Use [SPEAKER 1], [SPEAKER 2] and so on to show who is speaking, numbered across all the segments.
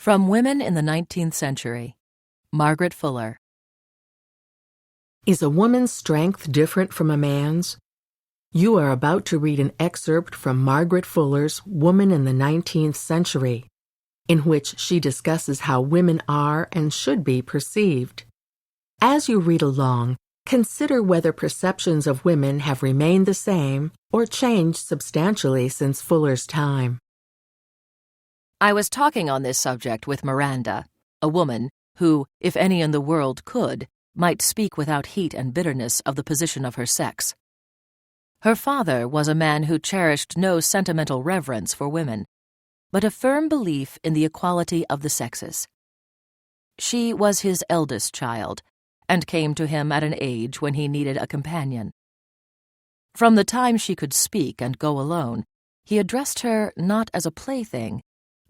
[SPEAKER 1] From Women in the 19th Century, Margaret Fuller.
[SPEAKER 2] Is a woman's strength different from a man's? You are about to read an excerpt from Margaret Fuller's Woman in the 19th Century, in which she discusses how women are and should be perceived. As you read along, consider whether perceptions of women have remained the same or changed substantially since Fuller's time.
[SPEAKER 1] I was talking on this subject with Miranda, a woman who, if any in the world could, might speak without heat and bitterness of the position of her sex. Her father was a man who cherished no sentimental reverence for women, but a firm belief in the equality of the sexes. She was his eldest child, and came to him at an age when he needed a companion. From the time she could speak and go alone, he addressed her not as a plaything,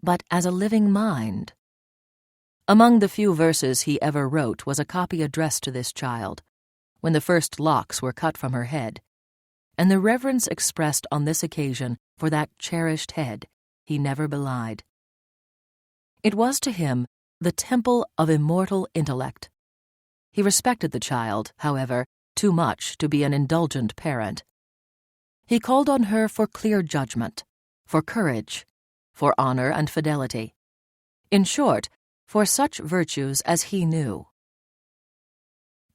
[SPEAKER 1] but as a living mind. Among the few verses he ever wrote was a copy addressed to this child, when the first locks were cut from her head, and the reverence expressed on this occasion for that cherished head he never belied. It was to him the temple of immortal intellect. He respected the child, however, too much to be an indulgent parent. He called on her for clear judgment, for courage, for honor and fidelity. In short, for such virtues as he knew.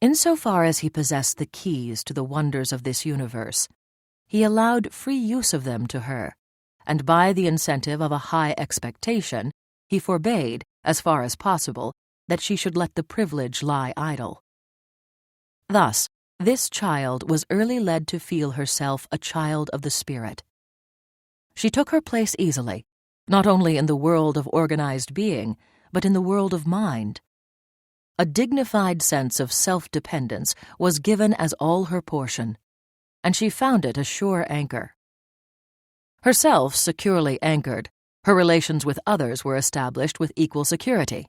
[SPEAKER 1] Insofar as he possessed the keys to the wonders of this universe, he allowed free use of them to her, and by the incentive of a high expectation, he forbade, as far as possible, that she should let the privilege lie idle. Thus, this child was early led to feel herself a child of the spirit. She took her place easily, not only in the world of organized being, but in the world of mind. A dignified sense of self-dependence was given as all her portion, and she found it a sure anchor. Herself securely anchored, her relations with others were established with equal security.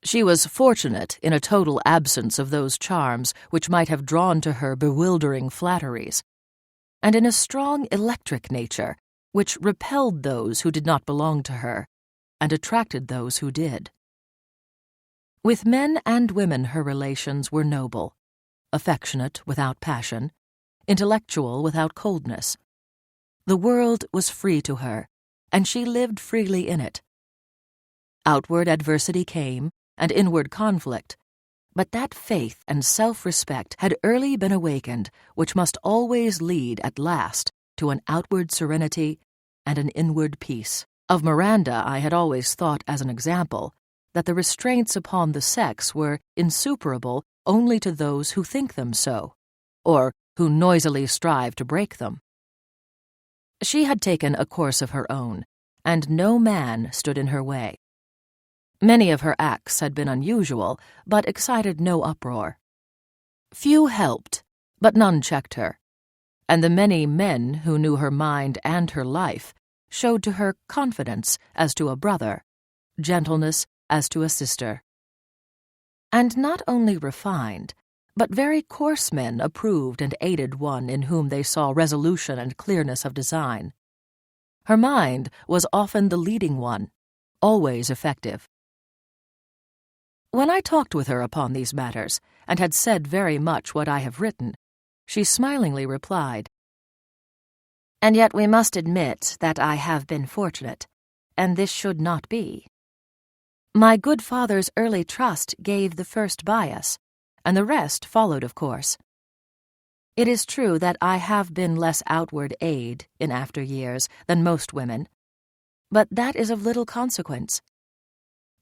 [SPEAKER 1] She was fortunate in a total absence of those charms which might have drawn to her bewildering flatteries, and in a strong electric nature which repelled those who did not belong to her, and attracted those who did. With men and women her relations were noble, affectionate without passion, intellectual without coldness. The world was free to her, and she lived freely in it. Outward adversity came, and inward conflict, but that faith and self-respect had early been awakened which must always lead at last to an outward serenity and an inward peace. Of Miranda I had always thought as an example that the restraints upon the sex were insuperable only to those who think them so, or who noisily strive to break them. She had taken a course of her own, and no man stood in her way. Many of her acts had been unusual, but excited no uproar. Few helped, but none checked her, and the many men who knew her mind and her life showed to her confidence as to a brother, gentleness as to a sister. And not only refined, but very coarse men approved and aided one in whom they saw resolution and clearness of design. Her mind was often the leading one, always effective. When I talked with her upon these matters, and had said very much what I have written, she smilingly replied, "And yet we must admit that I have been fortunate, and this should not be. My good father's early trust gave the first bias, and the rest followed, of course. It is true that I have been less outward aid in after years than most women, but that is of little consequence.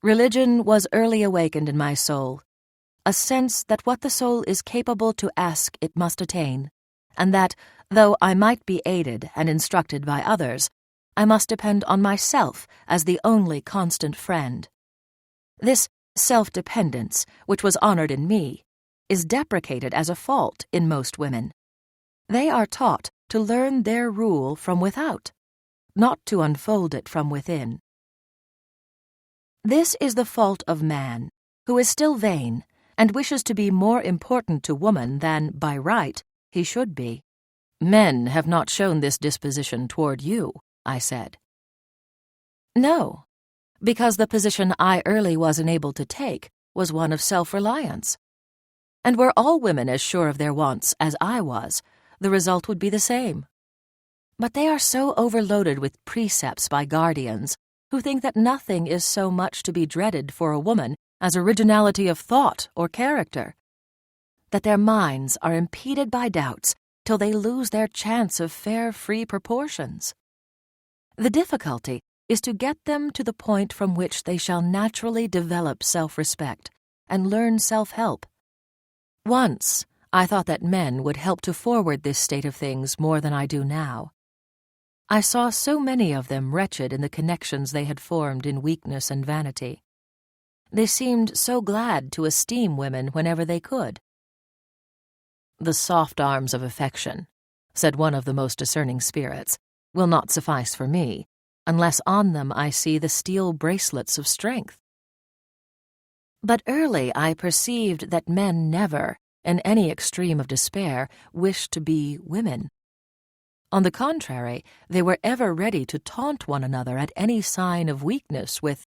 [SPEAKER 1] Religion was early awakened in my soul, a sense that what the soul is capable to ask it must attain, and that, though I might be aided and instructed by others, I must depend on myself as the only constant friend. This self-dependence, which was honored in me, is deprecated as a fault in most women. They are taught to learn their rule from without, not to unfold it from within. This is the fault of man, who is still vain, and wishes to be more important to woman than, by right, he should be. Men have not shown this disposition toward you, I said. No, because the position I early wasn't able to take was one of self-reliance. And were all women as sure of their wants as I was, the result would be the same. But they are so overloaded with precepts by guardians who think that nothing is so much to be dreaded for a woman as originality of thought or character, that their minds are impeded by doubts till they lose their chance of fair, free proportions. The difficulty is to get them to the point from which they shall naturally develop self-respect and learn self-help. Once, I thought that men would help to forward this state of things more than I do now. I saw so many of them wretched in the connections they had formed in weakness and vanity. They seemed so glad to esteem women whenever they could. "The soft arms of affection," said one of the most discerning spirits, "will not suffice for me, unless on them I see the steel bracelets of strength." But early I perceived that men never, in any extreme of despair, wished to be women. On the contrary, they were ever ready to taunt one another at any sign of weakness with,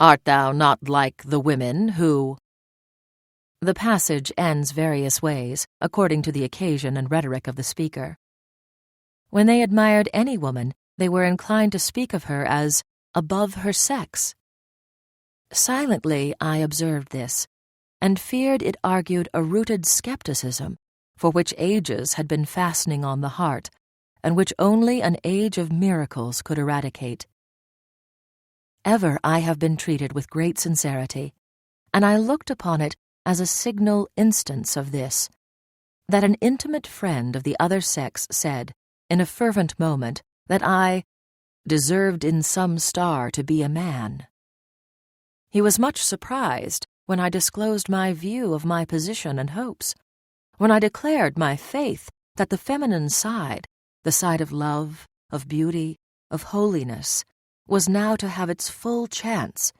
[SPEAKER 1] "Art thou not like the women who—" The passage ends various ways, according to the occasion and rhetoric of the speaker. When they admired any woman, they were inclined to speak of her as above her sex. Silently I observed this, and feared it argued a rooted skepticism, for which ages had been fastening on the heart, and which only an age of miracles could eradicate. Ever I have been treated with great sincerity, and I looked upon it as a signal instance of this, that an intimate friend of the other sex said, in a fervent moment, that I deserved in some star to be a man. He was much surprised when I disclosed my view of my position and hopes, when I declared my faith that the feminine side, the side of love, of beauty, of holiness, was now to have its full chance,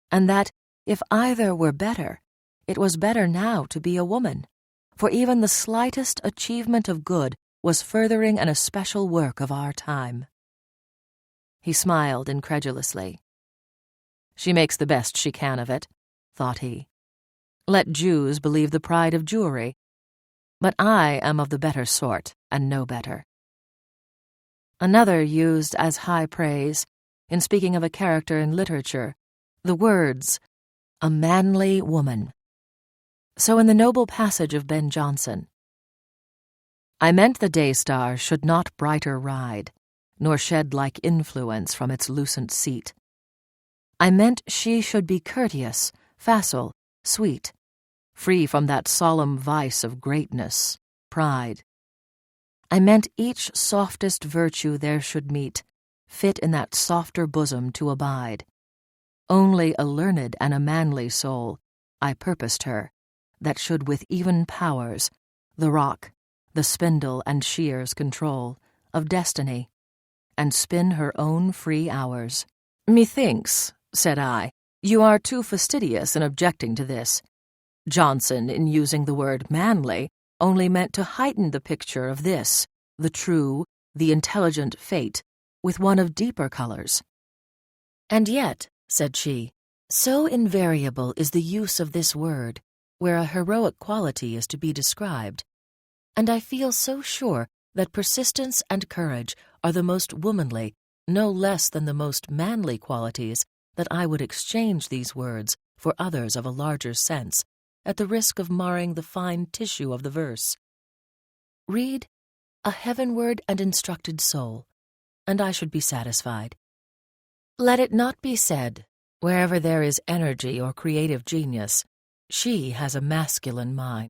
[SPEAKER 1] and that, if either were better, it was better now to be a woman, for even the slightest achievement of good was furthering an especial work of our time. He smiled incredulously. "She makes the best she can of it," thought he. "Let Jews believe the pride of Jewry. But I am of the better sort, and no better." Another used as high praise, in speaking of a character in literature, the words, "a manly woman." So in the noble passage of Ben Jonson, "I meant the day-star should not brighter ride, nor shed like influence from its lucent seat. I meant she should be courteous, facile, sweet, free from that solemn vice of greatness, pride. I meant each softest virtue there should meet, fit in that softer bosom to abide. Only a learned and a manly soul I purposed her, that should with even powers the rock, the spindle and shears control of destiny, and spin her own free hours. Methinks," said I, "you are too fastidious in objecting to this. Jonson, in using the word manly, only meant to heighten the picture of this, the true, the intelligent fate, with one of deeper colors." "And yet," said she, "so invariable is the use of this word, where a heroic quality is to be described, and I feel so sure that persistence and courage are the most womanly, no less than the most manly qualities, that I would exchange these words for others of a larger sense, at the risk of marring the fine tissue of the verse. Read a heavenward and instructed soul, and I should be satisfied. Let it not be said, wherever there is energy or creative genius, she has a masculine mind.